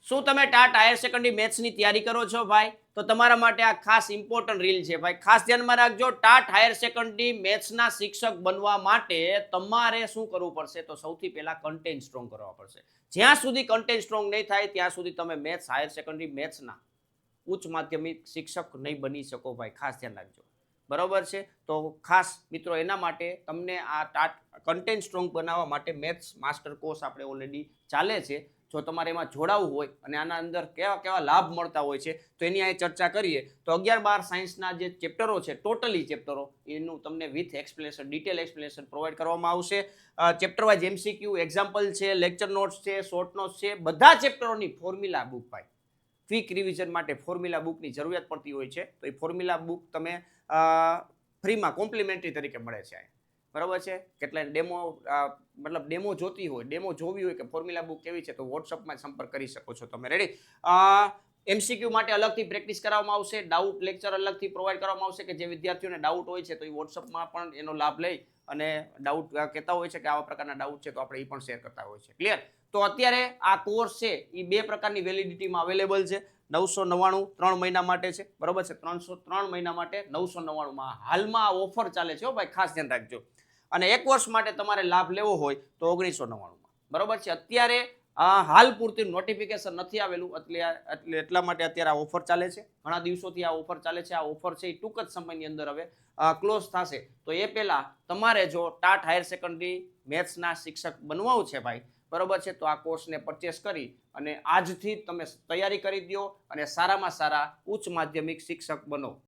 શું તમે TAT higher secondary મેથ્સની તૈયારી કરો છો ભાઈ? તો તમારા માટે આ ખાસ ઇમ્પોર્ટન્ટ રીલ છે ભાઈ. ખાસ ધ્યાનમાં રાખજો. ટાટ હાયર સેકન્ડરી મેથ્સના શિક્ષક બનવા માટે તમારે શું કરવું પડશે? તો સૌથી પહેલા કન્ટેન્ટ સ્ટ્રોંગ કરવા પડશે. જ્યાં સુધી કન્ટેન્ટ સ્ટ્રોંગ નહીં થાય ત્યાં સુધી તમે મેથ્સ હાયર સેકન્ડરી મેથ્સના ઉચ્ચ માધ્યમિક શિક્ષક નહીં બની શકો ભાઈ. ખાસ ધ્યાન રાખજો. બરોબર છે? તો ખાસ મિત્રો એના માટે તમને આ ટાટ કન્ટેન્ટ સ્ટ્રોંગ બનાવવા માટે મેથ્સ માસ્ટર કોર્સ આપણે ઓલરેડી ચાલે છે. જો તમારે એમાં જોડાવવું હોય અને આના અંદર કેવા કેવા લાભ મળતા હોય છે તો એની અહીં ચર્ચા કરીએ. તો 11-12 સાયન્સના જે ચેપ્ટરો છે, ટોટલી ચેપ્ટરો, એનું તમને with explanation, detail explanation provide કરવામાં આવશે. ચેપ્ટર વાઇઝ એમસીક્યુ, એક્ઝામ્પલ છે, લેક્ચર નોટ્સ છે, શોર્ટ નોટ્સ છે, બધા ચેપ્ટરોની ફોર્મ્યુલા બુક ભાઈ. ક્વિક રિવિઝન માટે ફોર્મ્યુલા બુકની જરૂરિયાત પડતી હોય છે, તો એ ફોર્મ્યુલા બુક તમે ફ્રીમાં કોમ્પ્લિમેન્ટરી તરીકે મળે છે. બરાબર છે? કેટલાય ડેમો મતલબ ડેમો જોતી હોય, ડેમો જોવી હોય કે ફોર્મ્યુલા બુક કેવી છે, તો વોટ્સઅપમાં સંપર્ક કરી શકો છો તમે. રેડી? એમસીક્યુ માટે અલગથી પ્રેક્ટિસ કરાવવામાં આવશે. ડાઉટ લેક્ચર અલગથી પ્રોવાઈડ કરવામાં આવશે કે જે વિદ્યાર્થીઓને ડાઉટ હોય છે તો એ વોટ્સઅપમાં પણ એનો લાભ લઈ અને ડાઉટ કહેતા હોય છે કે આવા પ્રકારના ડાઉટ છે તો આપણે એ પણ શેર કરતા હોય છે. ક્લિયર? તો અત્યારે આ કોર્સ છે એ 2 પ્રકારની વેલિડિટીમાં અવેલેબલ છે. 999 3 મહિના માટે છે. બરોબર છે? 303 મહિના માટે 999 હાલમાં આ ઓફર ચાલે છે. ભાઈ ખાસ ધ્યાન રાખજો. અને 1 વર્ષ માટે તમારે લાભ લેવો હોય તો 1999. બરોબર છે? અત્યારે હાલ પૂરતી નોટિફિકેશન નથી આવેલું એટલા માટે અત્યારે આ ઓફર ચાલે છે. ઘણા દિવસોથી આ ઓફર ચાલે છે. આ ઓફર છે એ ટૂંક જ સમયની અંદર હવે ક્લોઝ થશે. તો એ પહેલા તમારે જો ટાટ હાયર સેકન્ડરી મેથ્સના શિક્ષક બનવું છે ભાઈ, બરોબર છે, તો આ કોર્સને પરચેસ કરી અને આજથી તમે તૈયારી કરી દો અને સારામાં સારા ઉચ્ચ માધ્યમિક શિક્ષક બનો.